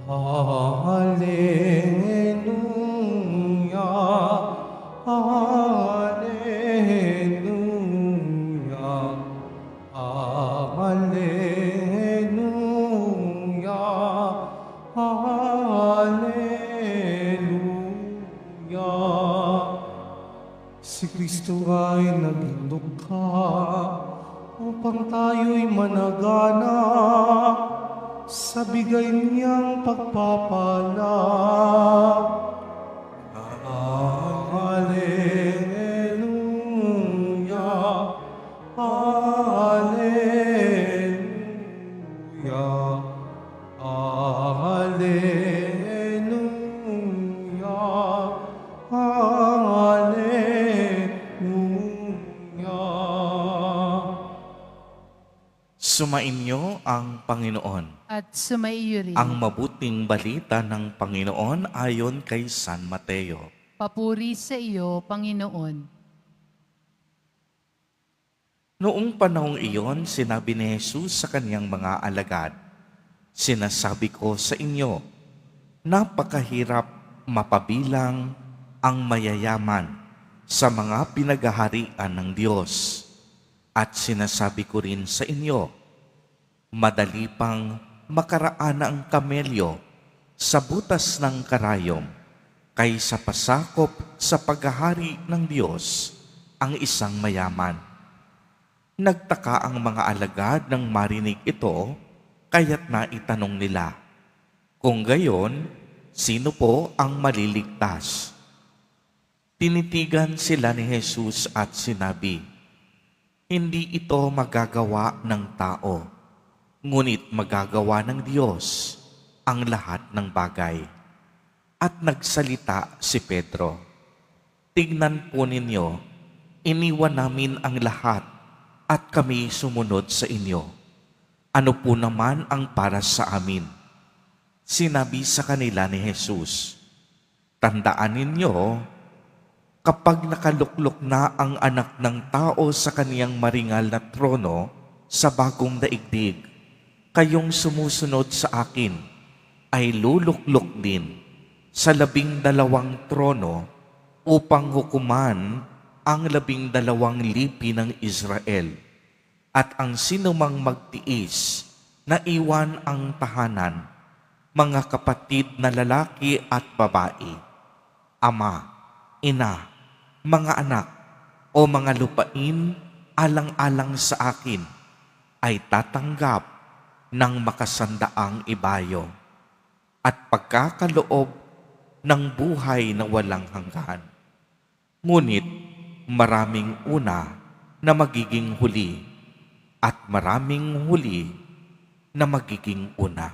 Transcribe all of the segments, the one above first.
Hallelujah, Hallelujah, Hallelujah, Hallelujah. Si Kristo ay naging dukha upang tayo'y managanap sa bigay niyang pagpapala. Hallelujah, Hallelujah, Hallelujah, Hallelujah. Sumainyo ang Panginoon. At sumaiyo rin. Ang mabuting balita ng Panginoon ayon kay San Mateo. Papuri sa iyo, Panginoon. Noong panahong iyon, sinabi ni Jesus sa kaniyang mga alagad, "Sinasabi ko sa inyo, napakahirap mapabilang ang mayayaman sa mga pinaghaharian ng Diyos. At sinasabi ko rin sa inyo, madali pang makaraan ang kamelyo sa butas ng karayom kaysa pasakop sa paghahari ng Diyos ang isang mayaman." Nagtaka ang mga alagad nang marinig ito, kaya't naitanong nila, "Kung gayon, sino po ang maliligtas?" Tinitigan sila ni Jesus at sinabi, "Hindi ito magagawa ng tao, ngunit magagawa ng Diyos ang lahat ng bagay." At nagsalita si Pedro, "Tignan po ninyo, iniwan namin ang lahat at kami sumunod sa inyo. Ano po naman ang para sa amin?" Sinabi sa kanila ni Jesus, "Tandaan ninyo, kapag nakaluklok na ang anak ng tao sa kaniyang maringal na trono sa bagong daigdig, kayong sumusunod sa akin ay luluklok din sa 12 trono upang hukuman ang 12 lipi ng Israel. At ang sinumang magtiis na iwan ang tahanan, mga kapatid na lalaki at babae, ama, ina, mga anak, o mga lupain alang-alang sa akin, ay tatanggap ng makasandaang ibayo at pagkakaloob ng buhay na walang hanggan. Ngunit maraming una na magiging huli at maraming huli na magiging una."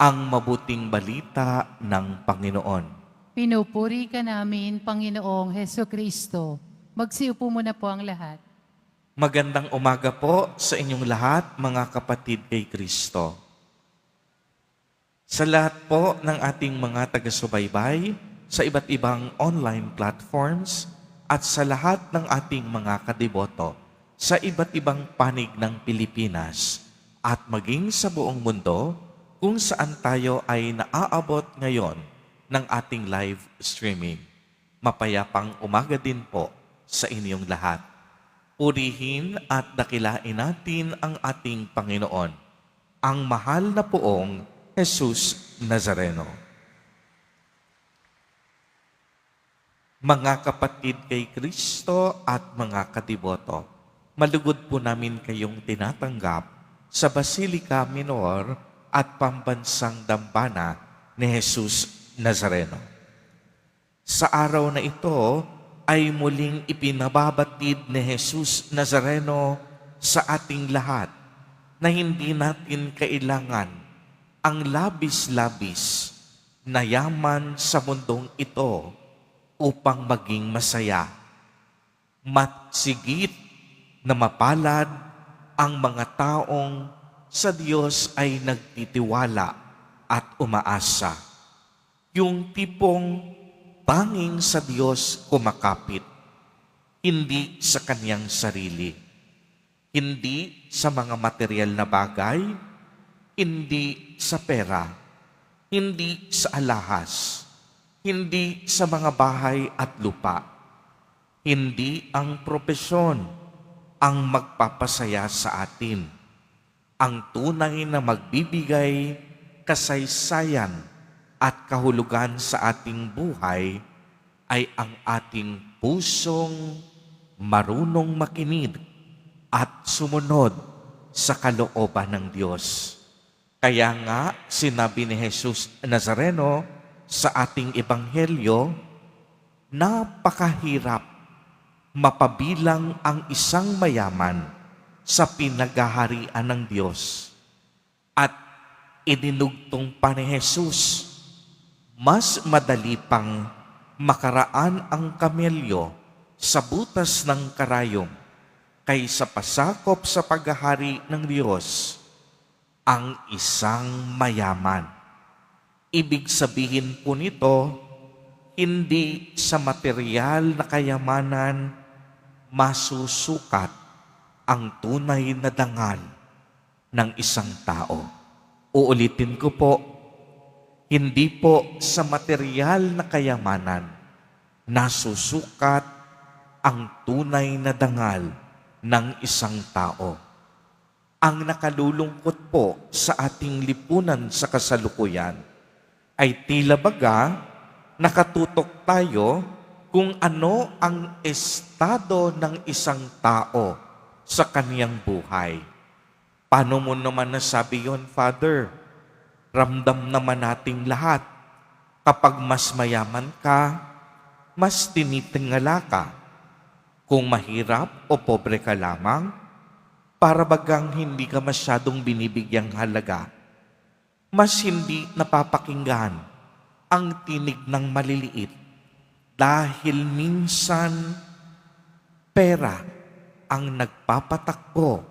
Ang mabuting balita ng Panginoon. Pinupuri ka namin, Panginoong Heso Kristo. Magsiupo muna po ang lahat. Magandang umaga po sa inyong lahat, mga kapatid kay Kristo. Sa lahat po ng ating mga taga-subaybay sa iba't ibang online platforms at sa lahat ng ating mga kadiboto sa iba't ibang panig ng Pilipinas at maging sa buong mundo kung saan tayo ay naaabot ngayon ng ating live streaming. Mapayapang umaga din po sa inyong lahat. Purihin at dakilain natin ang ating Panginoon, ang mahal na poong Jesus Nazareno. Mga kapatid kay Kristo at mga kadiboto, malugod po namin kayong tinatanggap sa Basilica Minor at Pambansang Dambana ni Jesus Nazareno. Sa araw na ito ay muling ipinababatid ni Jesus Nazareno sa ating lahat na hindi natin kailangan ang labis-labis na yaman sa mundong ito upang maging masaya. Matsigit na mapalad ang mga taong sa Diyos ay nagtitiwala at umaasa. Yung tipong tanging sa Diyos kumakapit, hindi sa kanyang sarili, hindi sa mga material na bagay, hindi sa pera, hindi sa alahas, hindi sa mga bahay at lupa. Hindi ang propesyon ang magpapasaya sa atin. Ang tunay na magbibigay kasaysayan at kahulugan sa ating buhay ay ang ating pusong marunong makinig at sumunod sa kalooban ng Diyos. Kaya nga sinabi ni Jesus Nazareno sa ating ebanghelyo, napakahirap mapabilang ang isang mayaman sa pinaghaharian ng Diyos. At idinugtong pa ni Jesus, mas madali pang makaraan ang kamelyo sa butas ng karayom kaysa pasakop sa paghahari ng Diyos ang isang mayaman. Ibig sabihin po nito, hindi sa material na kayamanan masusukat ang tunay na dangal ng isang tao. Uulitin ko po, hindi po sa material na kayamanan nasusukat ang tunay na dangal ng isang tao. Ang nakalulungkot po sa ating lipunan sa kasalukuyan ay tila baga nakatutok tayo kung ano ang estado ng isang tao sa kaniyang buhay. Paano mo naman nasabi yon, Father? Ramdam naman nating lahat. Kapag mas mayaman ka, mas tinitingala ka. Kung mahirap o pobre ka lamang, para bagang hindi ka masyadong binibigyang halaga. Mas hindi napapakinggan ang tinig ng maliliit dahil minsan pera ang nagpapatakbo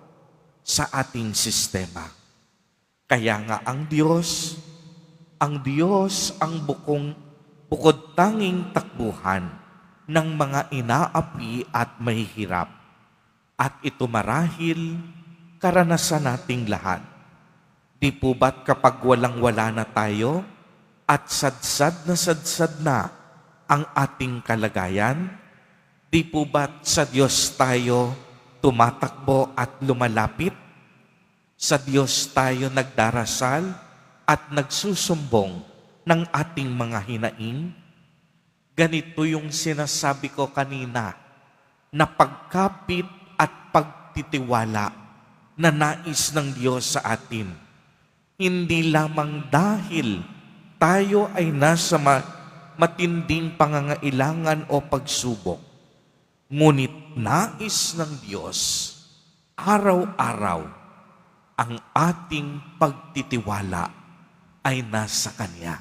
sa ating sistema. Kaya nga ang Diyos ang bukod tanging takbuhan ng mga inaapi at mahihirap. At ito marahil karanasan nating lahat. Di po ba't kapag walang-wala na tayo at sadsad na ang ating kalagayan, di po ba't sa Diyos tayo tumatakbo at lumalapit? Sa Diyos tayo nagdarasal at nagsusumbong ng ating mga hinaing? Ganito yung sinasabi ko kanina, na pagkapit at pagtitiwala na nais ng Diyos sa atin. Hindi lamang dahil tayo ay nasa matinding pangangailangan o pagsubok, ngunit nais ng Diyos araw-araw ang ating pagtitiwala ay nasa Kanya.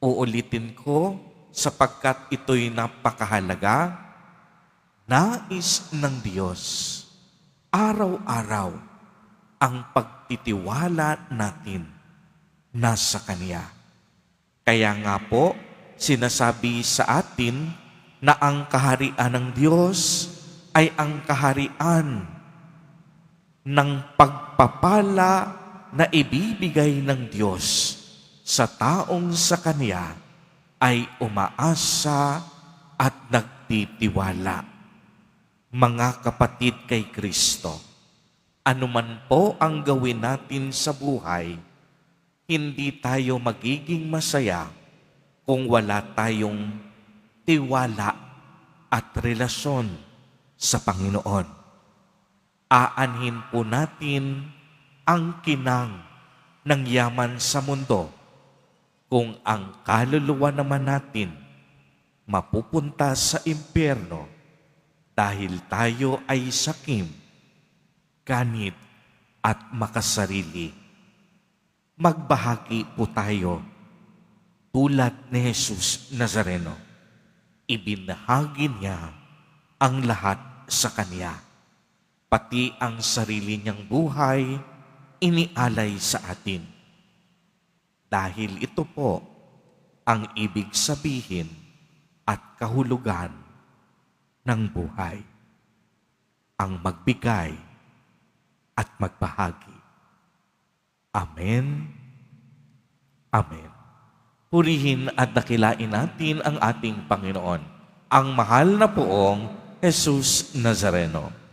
Uulitin ko sapagkat ito'y napakahalaga. Nais ng Diyos araw-araw ang pagtitiwala natin nasa Kanya. Kaya nga po, sinasabi sa atin na ang kaharian ng Diyos ay ang kaharian ng pagpapala na ibibigay ng Diyos sa taong sa Kanya ay umaasa at nagtitiwala. Mga kapatid kay Kristo, anuman po ang gawin natin sa buhay, hindi tayo magiging masaya kung wala tayong tiwala at relasyon sa Panginoon. Aanhin po natin ang kinang ng yaman sa mundo kung ang kaluluwa naman natin mapupunta sa impyerno dahil tayo ay sakim, ganit at makasarili. Magbahagi po tayo tulad ni Jesus Nazareno. Ibinahagi niya ang lahat sa Kanya. Pati ang sarili niyang buhay, inialay sa atin. Dahil ito po ang ibig sabihin at kahulugan ng buhay. Ang magbigay at magbahagi. Amen. Amen. Purihin at dakilain natin ang ating Panginoon, ang mahal na poong Jesus Nazareno.